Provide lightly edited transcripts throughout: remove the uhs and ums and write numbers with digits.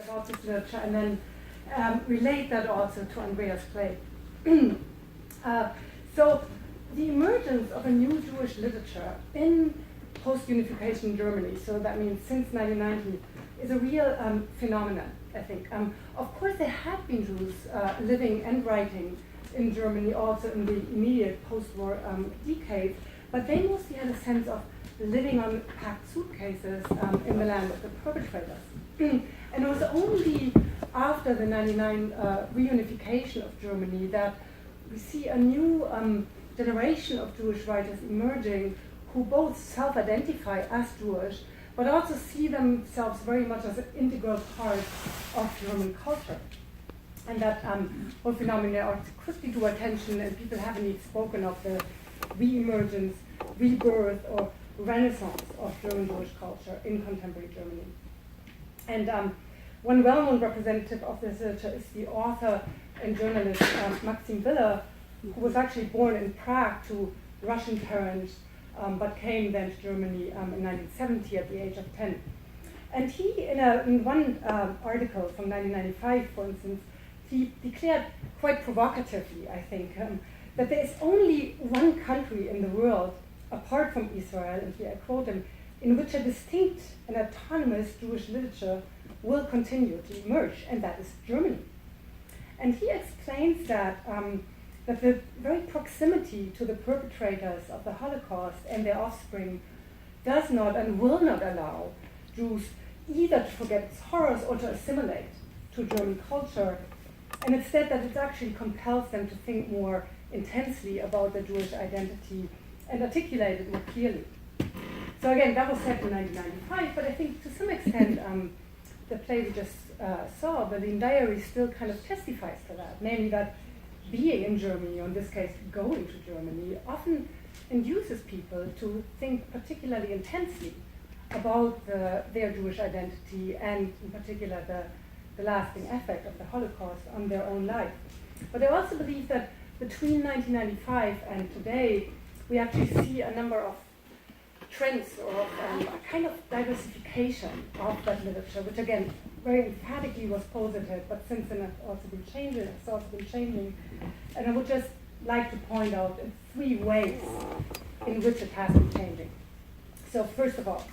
taught this literature, and then relate that also to Andrea's play. So the emergence of a new Jewish literature in post-unification Germany, so that means since 1990, is a real phenomenon, I think. Of course, there have been Jews living and writing in Germany also in the immediate post-war decades, but they mostly had a sense of living on packed suitcases in the land of the perpetrators. And it was only after the 1999 reunification of Germany that we see a new generation of Jewish writers emerging who both self-identify as Jewish, but also see themselves very much as an integral part of German culture. And that whole phenomenon also quickly drew attention, and people haven't even spoken of the re-emergence, rebirth, or renaissance of German Jewish culture in contemporary Germany. And one well-known representative of this literature is the author and journalist Maxim Willer, who was actually born in Prague to Russian parents, but came then to Germany in 1970 at the age of 10. And he, in one article from 1995, for instance, he declared quite provocatively, I think, that there is only one country in the world, apart from Israel, and here I quote him, in which a distinct and autonomous Jewish literature will continue to emerge, and that is Germany. And he explains that that the very proximity to the perpetrators of the Holocaust and their offspring does not and will not allow Jews either to forget its horrors or to assimilate to German culture, and instead that it actually compels them to think more intensely about their Jewish identity and articulate it more clearly. So again, that was set in 1995, but I think to some extent the play we just saw, Berlin Diary, still kind of testifies to that, namely that being in Germany, or in this case going to Germany, often induces people to think particularly intensely about their Jewish identity and in particular the lasting effect of the Holocaust on their own life. But I also believe that between 1995 and today, we actually see a number of trends or a kind of diversification of that literature, which again, very emphatically was positive, but since then it's also been changing. And I would just like to point out in 3 ways in which it has been changing. So first of all,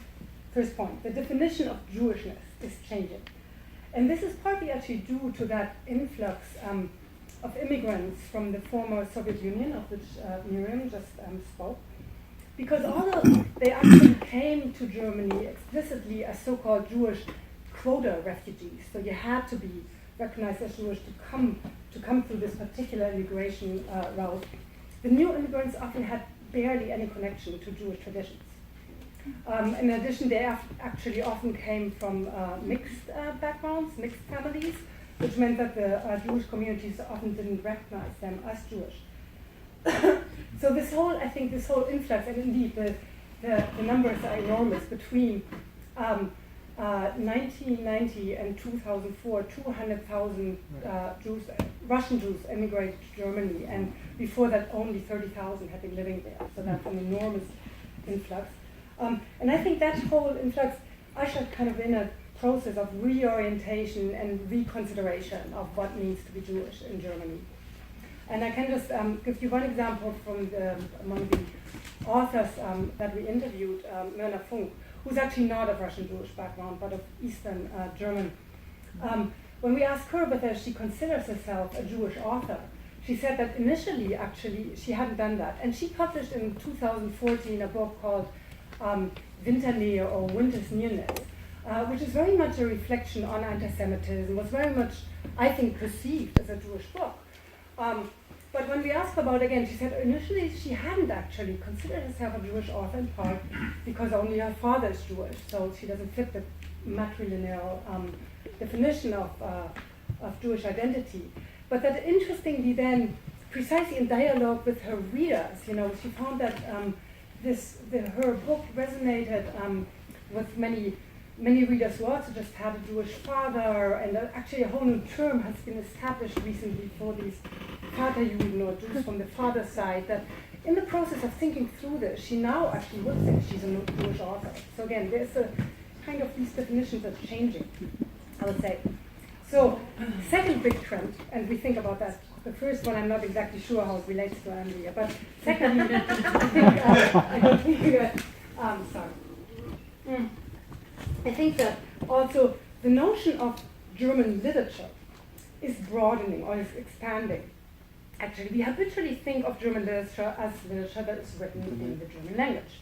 first point, the definition of Jewishness is changing. And this is partly actually due to that influx of immigrants from the former Soviet Union, of which Miriam just spoke. Because although they actually came to Germany explicitly as so-called Jewish quota refugees, so you had to be recognized as Jewish to come through this particular immigration route, the new immigrants often had barely any connection to Jewish traditions. In addition, they actually often came from mixed backgrounds, mixed families, which meant that the Jewish communities often didn't recognize them as Jewish. So this whole influx, and indeed the numbers are enormous. Between 1990 and 2004, 200,000 Russian Jews emigrated to Germany, and before that only 30,000 had been living there. So that's an enormous influx. And I think that whole influx ushered kind of in a process of reorientation and reconsideration of what means to be Jewish in Germany. And I can just give you one example from among the authors that we interviewed, Myrna Funk, who's actually not of Russian Jewish background, but of Eastern German. When we asked her whether she considers herself a Jewish author, she said that initially, actually, she hadn't done that. And she published in 2014 a book called Winternähe, or Winter's Nearness, which is very much a reflection on anti-Semitism, was very much, I think, perceived as a Jewish book. But when we asked her about it again, she said initially she hadn't actually considered herself a Jewish author, in part because only her father is Jewish, so she doesn't fit the matrilineal definition of Jewish identity. But that interestingly then, precisely in dialogue with her readers, she found that her book resonated with many readers who also just had a Jewish father, and actually a whole new term has been established recently for these Vaterjuden, or Jews from the father's side, that in the process of thinking through this, she now actually would say she's a Jewish author. So again, there's a kind of these definitions are changing, I would say. So, second big trend, and we think about that. The first one, I'm not exactly sure how it relates to Andrea, but second, I think that also the notion of German literature is broadening or is expanding. Actually, we habitually think of German literature as literature that is written in the German language.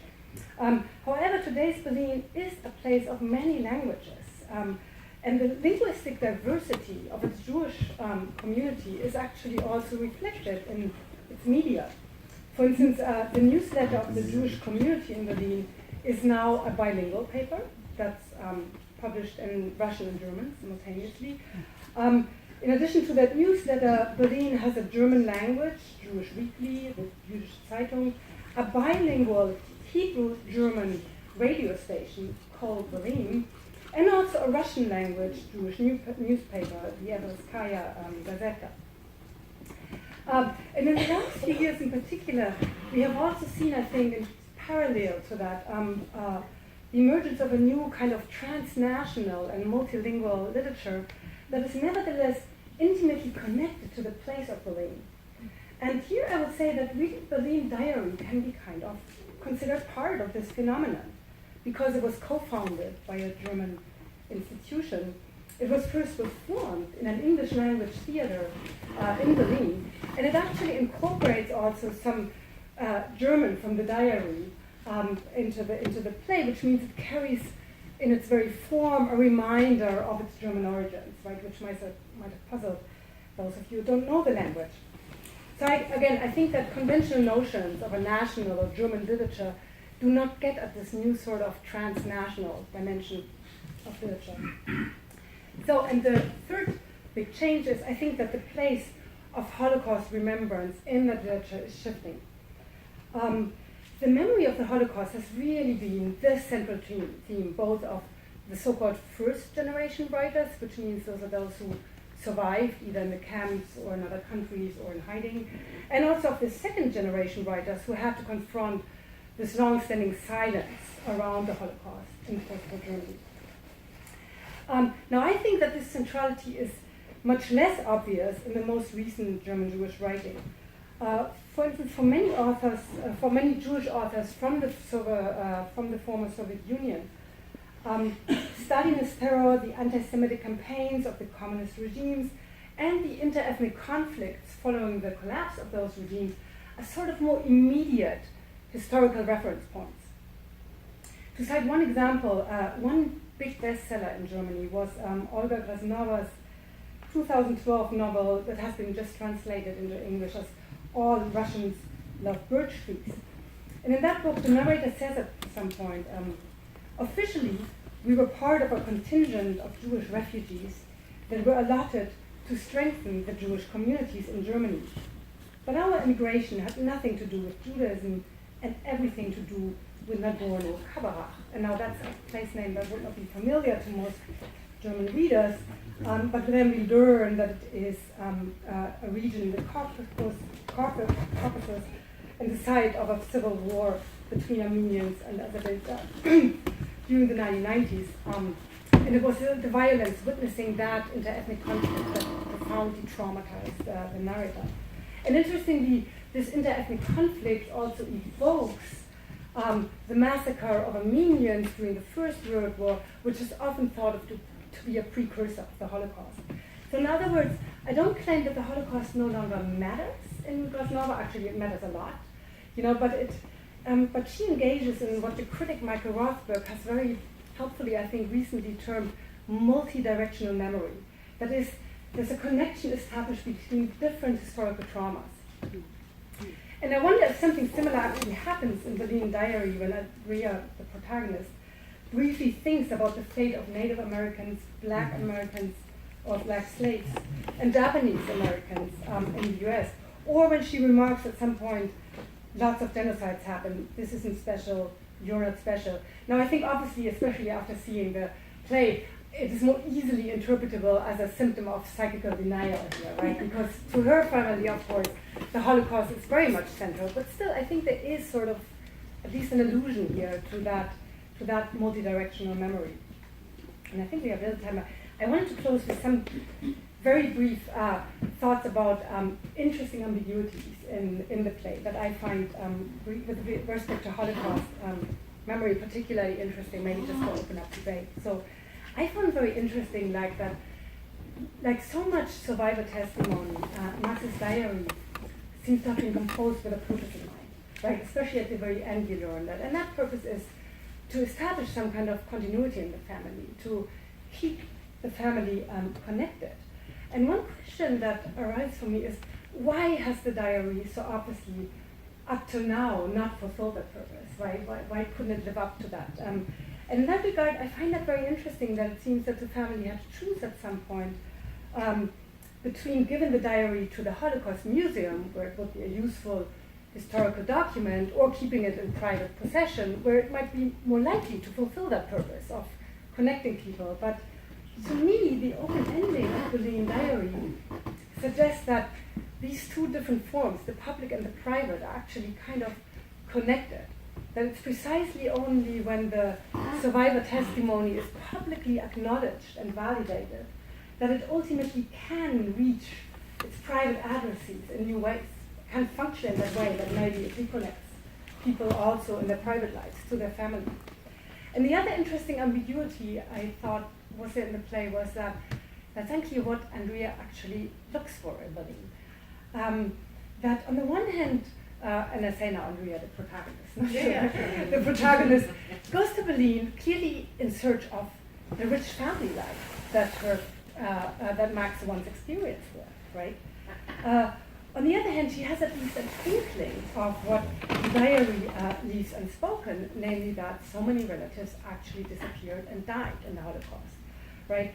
However, today's Berlin is a place of many languages, and the linguistic diversity of its Jewish community is actually also reflected in its media. For instance, the newsletter of the Jewish community in Berlin is now a bilingual paper that's published in Russian and German simultaneously. In addition to that newsletter, Berlin has a German language, Jewish Weekly, the Jüdische Zeitung, a bilingual Hebrew-German radio station called Berlin, and also a Russian language Jewish newspaper, the Evrazskaya Gazeta. And in the last few years in particular, we have also seen, I think, in parallel to that, the emergence of a new kind of transnational and multilingual literature that is nevertheless intimately connected to the place of Berlin. And here I would say that reading Berlin Diary can be kind of considered part of this phenomenon, because it was co-founded by a German institution. It was first performed in an English language theater in Berlin, and it actually incorporates also some German from the diary into the play, which means it carries in its very form a reminder of its German origins, right, which might have puzzled those of you who don't know the language. So I think that conventional notions of a national or German literature do not get at this new sort of transnational dimension of literature. So, and the third big change is, I think that the place of Holocaust remembrance in that literature is shifting. The memory of the Holocaust has really been the central theme, both of the so-called first generation writers, which means those are those who survived either in the camps or in other countries or in hiding, and also of the second generation writers who had to confront this long-standing silence around the Holocaust in post-war Germany. Now, I think that this centrality is much less obvious in the most recent German Jewish writing. For instance, for many Jewish authors from the former Soviet Union, Stalinist terror, the anti-Semitic campaigns of the communist regimes, and the inter-ethnic conflicts following the collapse of those regimes are sort of more immediate historical reference points. To cite one example, one big bestseller in Germany was Olga Grasnova's 2012 novel that has been just translated into English as All Russians Love Birch Trees. And in that book, the narrator says at some point, officially, we were part of a contingent of Jewish refugees that were allotted to strengthen the Jewish communities in Germany. But our immigration had nothing to do with Judaism and everything to do with Nagorno-Karabakh. And now that's a place name that would not be familiar to most German readers, but then we learn that it is a region in the Caucasus and the site of a civil war between Armenians and Azerbaijan during the 1990s. And it was the violence witnessing that inter-ethnic conflict that profoundly traumatized the narrator. And interestingly, this inter-ethnic conflict also evokes the massacre of Armenians during the First World War, which is often thought of to be a precursor of the Holocaust. So in other words, I don't claim that the Holocaust no longer matters in Grasnova. Actually, it matters a lot, but she engages in what the critic Michael Rothberg has very helpfully, I think, recently termed multi-directional memory. That is, there's a connection established between different historical traumas. And I wonder if something similar actually happens in Berlin Diary when Andrea, the protagonist, briefly thinks about the fate of Native Americans, Black Americans, or Black slaves, and Japanese Americans in the US. Or when she remarks at some point, lots of genocides happen, this isn't special, you're not special. Now I think obviously, especially after seeing the play, it is more easily interpretable as a symptom of psychical denial here, right? Because to her family, of course, the Holocaust is very much central, but still I think there is sort of at least an allusion here to that multi-directional memory. And I think we have little time. I wanted to close with some very brief thoughts about interesting ambiguities in the play that I find, with respect to Holocaust memory, particularly interesting, maybe just to open up debate. So I found very interesting that so much survivor testimony, Max's diary seems to have been composed with a purpose in mind, right? Especially at the very end you learn that. And that purpose is to establish some kind of continuity in the family, to keep the family connected. And one question that arises for me is, why has the diary so obviously, up to now, not fulfilled that purpose, right? Why couldn't it live up to that? And in that regard, I find that very interesting that it seems that the family had to choose at some point between giving the diary to the Holocaust Museum, where it would be a useful historical document, or keeping it in private possession, where it might be more likely to fulfill that purpose of connecting people. But to me, the open ending of the Berlin diary suggests that these two different forms, the public and the private, are actually kind of connected. That it's precisely only when the survivor testimony is publicly acknowledged and validated that it ultimately can reach its private addressees in new ways, can function in that way, that maybe it reconnects people also in their private lives to their family. And the other interesting ambiguity I thought was there in the play was that that's actually what Andrea actually looks for in Berlin. That on the one hand, and I say now Andrea, the protagonist, the protagonist goes to Berlin clearly in search of the rich family life that Max once experienced with, right? On the other hand, she has at least an inkling of what the diary leaves unspoken, namely that so many relatives actually disappeared and died in the Holocaust, right?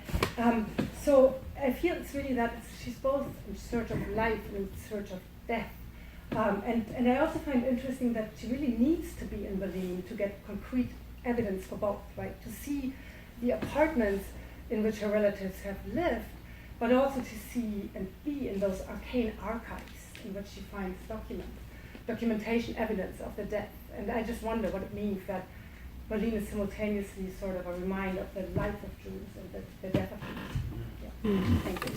So I feel it's really that she's both in search of life and in search of death. And I also find interesting that she really needs to be in Berlin to get concrete evidence for both, right? To see the apartments in which her relatives have lived, but also to see and be in those arcane archives in which she finds documentation evidence of the death. And I just wonder what it means that Berlin is simultaneously sort of a reminder of the life of Jews and the death of Jews. Yeah. Thank you.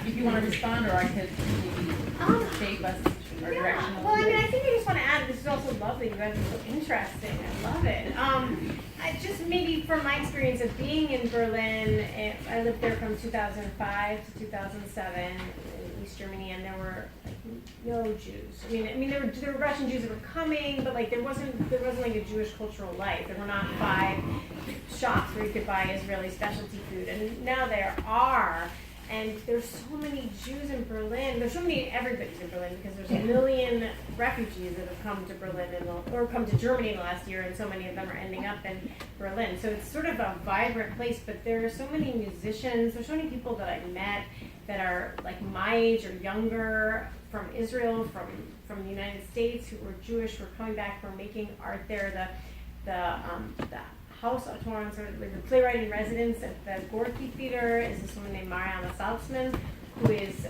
If you want to respond, or I could maybe shape us our direction. Well, I mean, I think I just want to add, this is also lovely. You guys are so interesting. I love it. I just maybe from my experience of being in Berlin, I lived there from 2005 to 2007 in East Germany, and there were like no Jews. I mean, there were Russian Jews that were coming, but like there wasn't like a Jewish cultural life. There were not 5 shops where you could buy Israeli specialty food, and now there are. And there's so many Jews in Berlin. There's so many everybody's in Berlin because there's 1 million refugees that have come to Berlin or come to Germany in the last year, and so many of them are ending up in Berlin. So it's sort of a vibrant place, but there are so many musicians. There's so many people that I've met that are like my age or younger, from Israel, from the United States, who were Jewish, who were coming back, who were making art there. The House Autoren, sort of like the playwright in residence at the Gorky Theater, is this woman named Mariana Salzman, who is,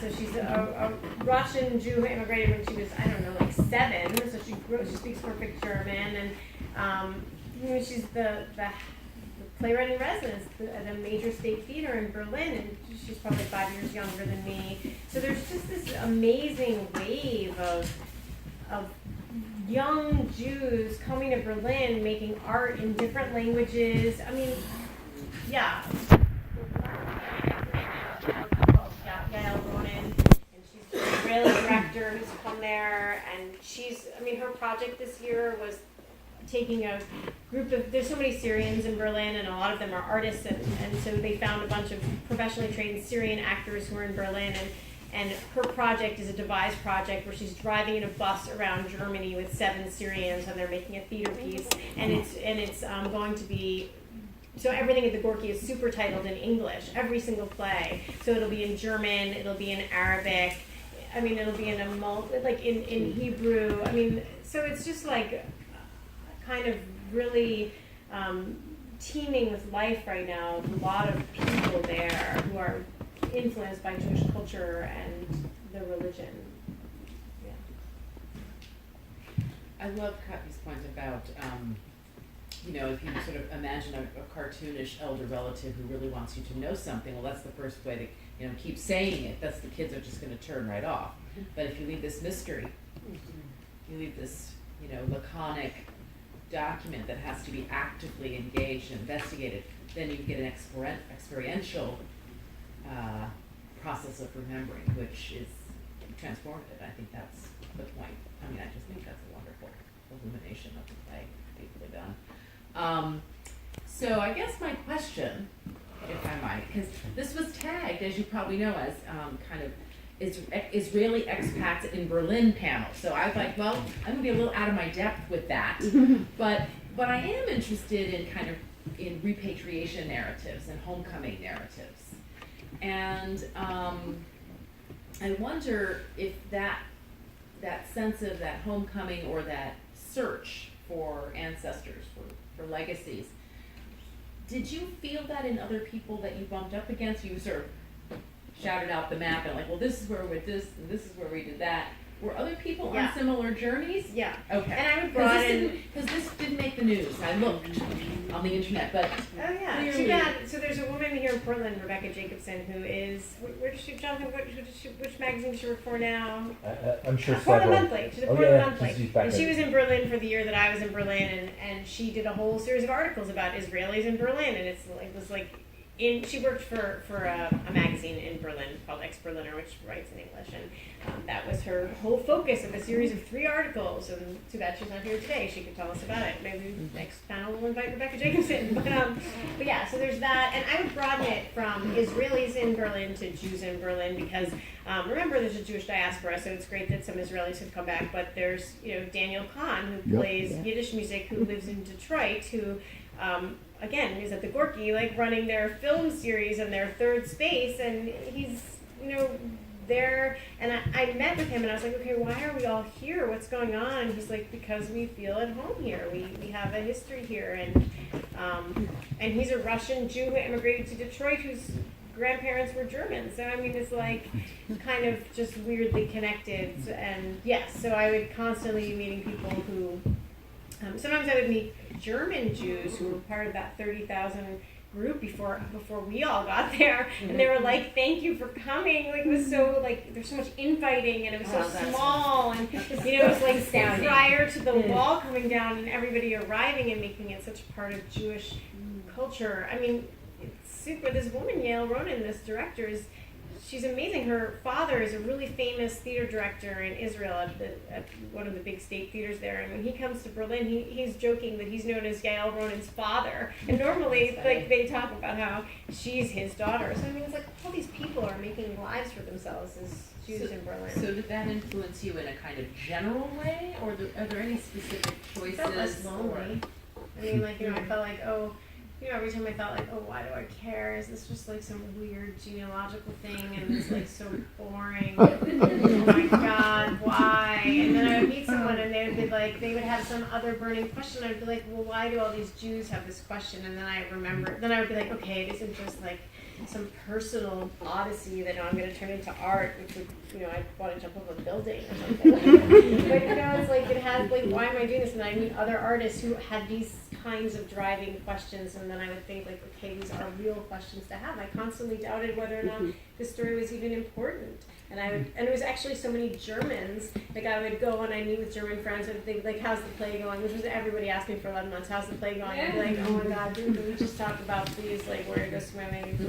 so she's a Russian Jew who immigrated when she was, I don't know, like 7. So she speaks perfect German, and she's the playwright in residence at a major state theater in Berlin, and she's probably 5 years younger than me. So there's just this amazing wave of young Jews coming to Berlin, making art in different languages. I mean, yeah. Gail Ronan, and she's an Israeli director who's come there, and her project this year was taking a group of, there's so many Syrians in Berlin, and a lot of them are artists, and so they found a bunch of professionally trained Syrian actors who are in Berlin, and her project is a devised project where she's driving in a bus around Germany with 7 Syrians, and they're making a theater piece, and it's going to be, so everything at the Gorky is super titled in English, every single play. So it'll be in German, it'll be in Arabic, I mean, it'll be in in Hebrew. I mean, so it's just like kind of really teeming with life right now. A lot of people there who are influenced by Jewish culture and the religion. I love Katya's point about, you know, if you sort of imagine a cartoonish elder relative who really wants you to know something, well, that's the first way to, you know, keep saying it. That's the kids are just going to turn right off. But if you leave this mystery, you leave this, you know, laconic document that has to be actively engaged and investigated, then you get an experiential process of remembering, which is transformative. I think that's the point. I mean, I just think that's a wonderful illumination of the play, beautifully done. So I guess my question, if I might, because this was tagged, as you probably know, as kind of Israeli expats in Berlin panel. So I was like, well, I'm gonna be a little out of my depth with that, but I am interested in kind of in repatriation narratives and homecoming narratives, and I wonder if that sense of that homecoming or that search for ancestors, for legacies, did you feel that in other people that you bumped up against? You sort of shouted out the map and like, well, this is where we did this, and this is where we did that. Were other people on similar journeys? Yeah. Okay. And I would broaden, because this didn't make the news. I looked on the internet, but too bad. So there's a woman here in Portland, Rebecca Jacobson, who is, where does she, Jonathan, which magazine does she work for now? I'm sure Portland several. Monthly. She's a Oh, Portland yeah, Monthly. she's back And she there. was in Berlin for the year that I was in Berlin, and she did a whole series of articles about Israelis in Berlin, and it was like, she worked for a magazine in Berlin called Ex-Berliner, which writes in English, and that was her whole focus of a series of 3 articles, and too bad she's not here today. She could tell us about it. Maybe next panel we'll invite Rebecca Jacobson. But yeah, so there's that, and I would broaden it from Israelis in Berlin to Jews in Berlin, because remember, there's a Jewish diaspora, so it's great that some Israelis have come back, but there's, you know, Daniel Kahn, who plays Yiddish music, who lives in Detroit, who again, is at the Gorky, like running their film series and their third space, and he's, you know, there, and I met with him, and I was like, okay, why are we all here? What's going on? And he's like, because we feel at home here. We have a history here, and he's a Russian Jew who immigrated to Detroit, whose grandparents were German. So I mean, it's like kind of just weirdly connected, and yes, so I would constantly be meeting people who. Sometimes I would meet German Jews who were part of that 30,000 group before we all got there, and they were like, "Thank you for coming." Like, it was so like there's so much infighting, and it was so small, and you know, it was like astounding. Prior to the wall coming down and everybody arriving and making it such a part of Jewish culture. I mean, it's super. This woman, Yael Ronen, this director, she's amazing. Her father is a really famous theater director in Israel at one of the big state theaters there. And when he comes to Berlin, he's joking that he's known as Yael Ronen's father. And normally, like, they talk about how she's his daughter. So I mean, it's like all these people are making lives for themselves as Jews in Berlin. So did that influence you in a kind of general way, or are there any specific choices? I felt less lonely. I mean, like, you know, I felt like, oh. You know, every time I thought like, oh, why do I care? Is this just like some weird genealogical thing and it's like so boring? Oh my God, why? And then I would meet someone and they would be like, they would have some other burning question. I'd be like, well, why do all these Jews have this question? And then I would be like, okay, it isn't just like some personal odyssey that I'm going to turn into art, which would, you know, I want to jump off a building or something. But, you know, it's like, it has, like, why am I doing this? And I meet other artists who had these kinds of driving questions, and then I would think, like, okay, these are real questions to have. I constantly doubted whether or not this story was even important. And it was actually so many Germans, like I would go and I'd meet with German friends and think, like, how's the play going? Which was everybody asked me for 11 months, how's the play going? I'd be like, oh my God, dude, we just talked about, please, like, where to go swimming. So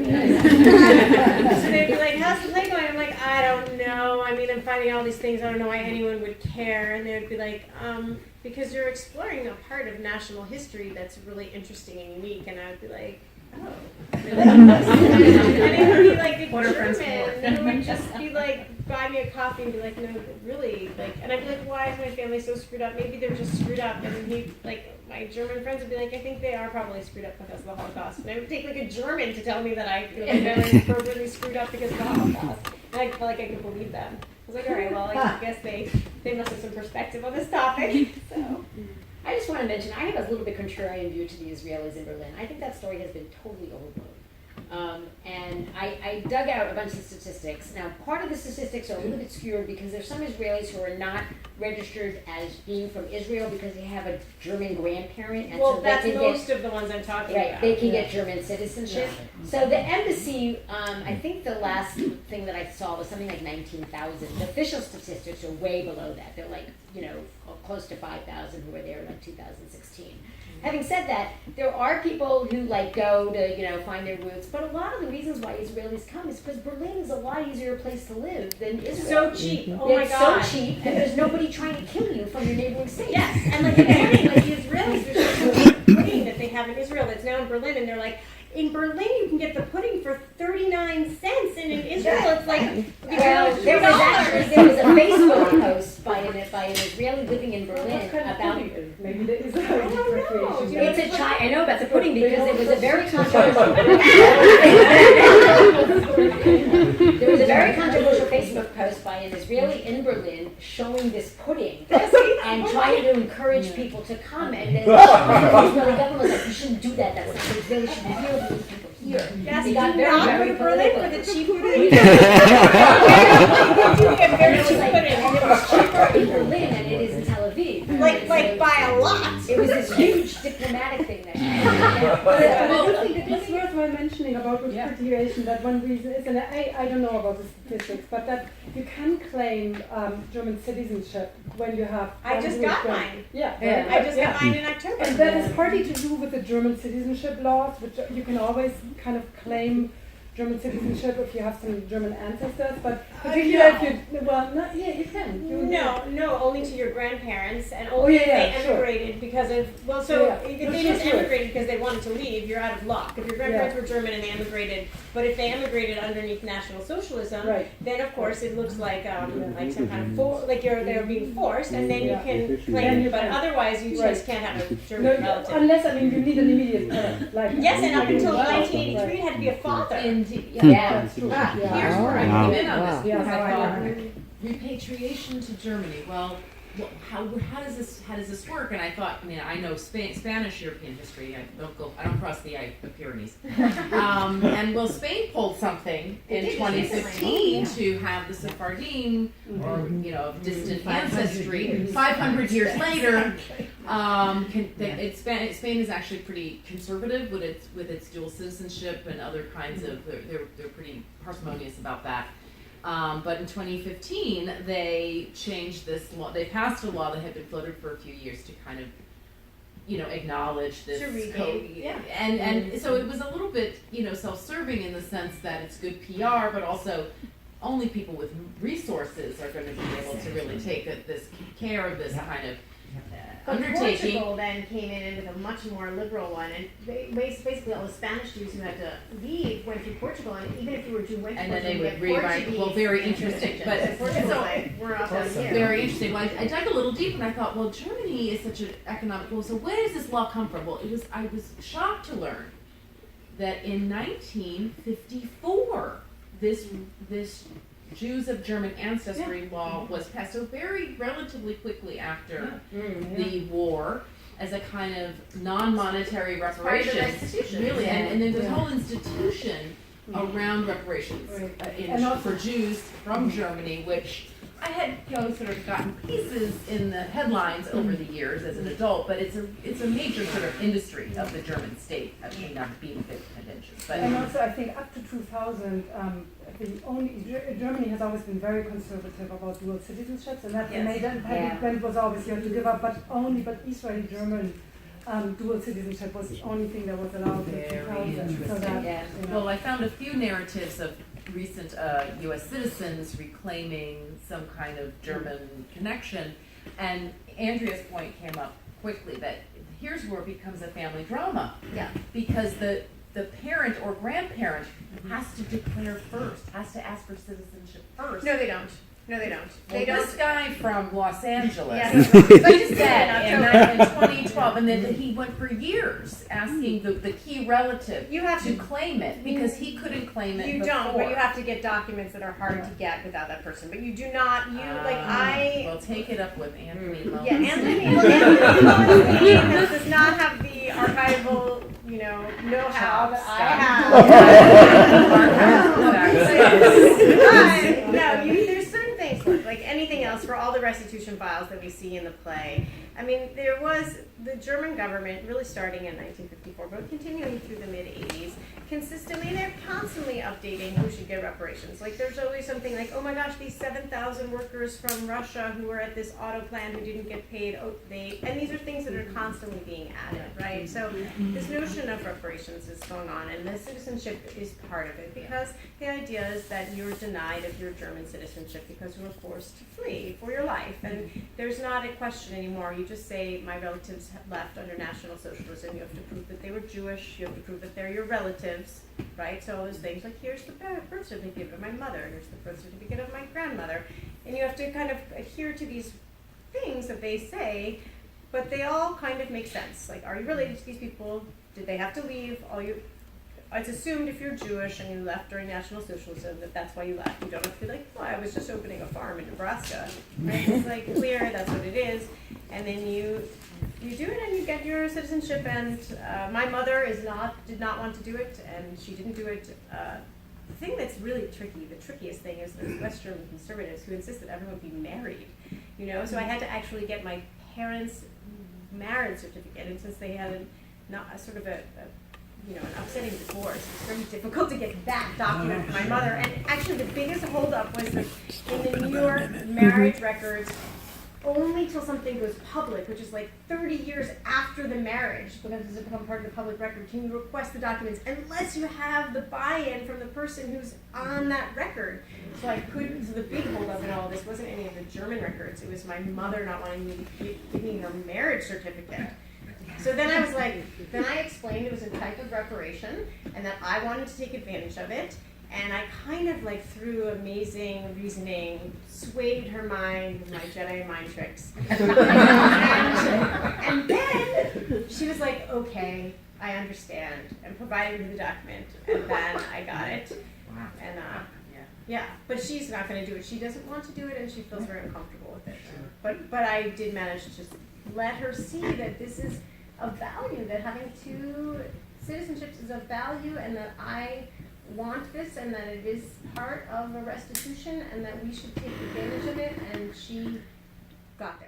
they'd be like, how's the play going? I'm like, I don't know. I mean, I'm finding all these things. I don't know why anyone would care. And they would be like, because you're exploring a part of national history that's really interesting and unique. And I would be like, oh. Really? And it would be like a German who would just be like, buy me a coffee and be like, no, really, like, and I'd be like, why is my family so screwed up? Maybe they're just screwed up. And he, like, my German friends would be like, I think they are probably screwed up because of the Holocaust. And it would take like a German to tell me that I feel like they're really screwed up because of the Holocaust. And I felt like I could believe them. I was like, all right, well, I guess they must have some perspective on this topic. So. I just want to mention, I have a little bit contrarian view to the Israelis in Berlin. I think that story has been totally overblown. And I dug out a bunch of statistics. Now, part of the statistics are a little bit skewed because there's some Israelis who are not registered as being from Israel because they have a German grandparent, and Well, so that's they can most get, of the ones I'm talking right, about. they can get German citizenship. So the embassy, I think the last thing that I saw was something like 19,000. The official statistics are way below that. They're like, close to 5,000 who were there in like 2016. Having said that, there are people who like go to, find their roots, but a lot of the reasons why Israelis come is because Berlin is a lot easier place to live than Israel. So cheap. Oh my It's god. so cheap, and there's nobody trying to kill you from your neighboring states. Yes, and like the Israelis, there's this pudding that they have in Israel that's now in Berlin, and they're like, in Berlin you can get the pudding for 39 cents, and in Israel it's like Well, there was a Facebook post by an Israeli living in Berlin What kind of about. pudding is? Maybe there is a It's a I know about the pudding because it was a very controversial. There was a very controversial Facebook post by an Israeli in Berlin showing this pudding and trying to encourage people to come. And then the Israeli government was like, "You shouldn't do that. That's not Israeli. Should be here with these people here." Yes, They do got very, not go very to Berlin for political. the cheap pudding. You get And very it was cheap like, pudding. and it was cheaper in Berlin than it is in Tel Aviv. Like by a lot. It was this huge diplomatic thing that happened. But I think it's worthwhile mentioning about repatriation that one reason is, and I don't know about the statistics, but that you can claim German citizenship when you have. I just got mine. Yeah. I just got mine in October. And that is partly to do with the German citizenship laws, which you can always kind of claim German citizenship if you have some German ancestors, but particularly if you, you can. No, only to your grandparents, and only if they emigrated because of, if they just emigrated because they wanted to leave, you're out of luck. If your grandparents were German and they emigrated, but if they emigrated underneath National Socialism, then of course it looks like some kind of, they're being forced, and then you can claim it, but otherwise you just can't have a German relative. Unless, you need an immediate parent. Yes, and up until 1983 it had to be a father. Yeah, Here's where I came in on this, because I thought repatriation to Germany. Well, how does this work? And I thought, I know Spanish European history. I don't cross the Pyrenees. And Spain pulled something in 2015 to have the Sephardim, or of distant ancestry, 500 years later. Spain is actually pretty conservative with its dual citizenship and other kinds of. They're pretty parsimonious about that. But in 2015, they changed this law. They passed a law that had been floated for a few years to kind of, acknowledge this code. And so it was a little bit, self-serving in the sense that it's good PR, but also only people with resources are going to be able to really take this care of this kind of undertaking. Portugal then came in with a much more liberal one, and basically all the Spanish Jews who had to leave went through Portugal, and even if you were Jew, went to and then Portugal, they would rewrite. Well, very interesting, but we're up on here. very interesting. Well, I dug a little deep, and I thought, well, Germany is such an economic. Well, so where does this law come from? Well, I was shocked to learn that in 1954, this Jews of German ancestry law was passed, so relatively quickly after the war, as a kind of non-monetary reparations, really, and then this whole institution around reparations for Jews from Germany, which I had sort of gotten pieces in the headlines over the years as an adult, but it's a major sort of industry of the German state. Not being big conventions, but and also I think up to 2000, Germany has always been very conservative about dual citizenships, and that made when it was always you have to give up, but Israeli-German dual citizenship was the only thing that was allowed in 2000. So that, Well, I found a few narratives of recent U.S. citizens reclaiming some kind of German connection, and Andrea's point came up quickly that here's where it becomes a family drama. Yeah. Because the parent or grandparent has to declare first, has to ask for citizenship first. No, they don't. They don't. This guy from Los Angeles Yes. said in 2012, and then he went for years asking the key relative You have to to. claim it because he couldn't claim it You before. don't, but you have to get documents that are hard to get without that person. But you do not. Well, take it up with Anthony Lowenstein. Yeah, Anthony Lowenstein does not have the archival know-how that I have. But, there's certain things, like anything else, for all the restitution files that we see in the play. I mean, there was the German government, really starting in 1954, but continuing through the mid-'80s, consistently, they're constantly updating who should get reparations. Like, there's always something like, oh my gosh, these 7,000 workers from Russia who were at this auto plant who didn't get paid, and these are things that are constantly being added, right? So this notion of reparations is going on, and the citizenship is part of it, because the idea is that you're denied of your German citizenship because you were forced to flee for your life, and there's not a question anymore. You just say, my relatives left under National Socialism. You have to prove that they were Jewish. You have to prove that they're your relatives, right? So all those things, like, here's the birth certificate of my mother. Here's the birth certificate of my grandmother. And you have to kind of adhere to these things that they say, but they all kind of make sense. Like, are you related to these people? Did they have to leave? It's assumed if you're Jewish and you left during National Socialism that that's why you left. You don't have to be like, I was just opening a farm in Nebraska. Right? It's like clear, that's what it is. And then you do it and you get your citizenship. And my mother did not want to do it, and she didn't do it. The thing that's really tricky, the trickiest thing, is those Western conservatives who insist that everyone be married. So I had to actually get my parents' marriage certificate, and since they had an upsetting divorce, it's very difficult to get that document for my mother. And actually, the biggest holdup was that in the New York marriage records, only till something goes public, which is like 30 years after the marriage, because it's become part of the public record, can you request the documents, unless you have the buy-in from the person who's on that record. So the big holdup in all this wasn't any of the German records, it was my mother not wanting me to give me her marriage certificate. So then I was like, then I explained it was a type of reparation and that I wanted to take advantage of it. And I kind of through amazing reasoning, swayed her mind with my Jedi mind tricks. and then she was like, okay, I understand, and provided me the document. And then I got it. Wow. And but she's not going to do it. She doesn't want to do it, and she feels very uncomfortable with it. But I did manage to just let her see that this is a value, that having two citizenships is a value, and that I want this, and that it is part of a restitution, and that we should take advantage of it, and she got there.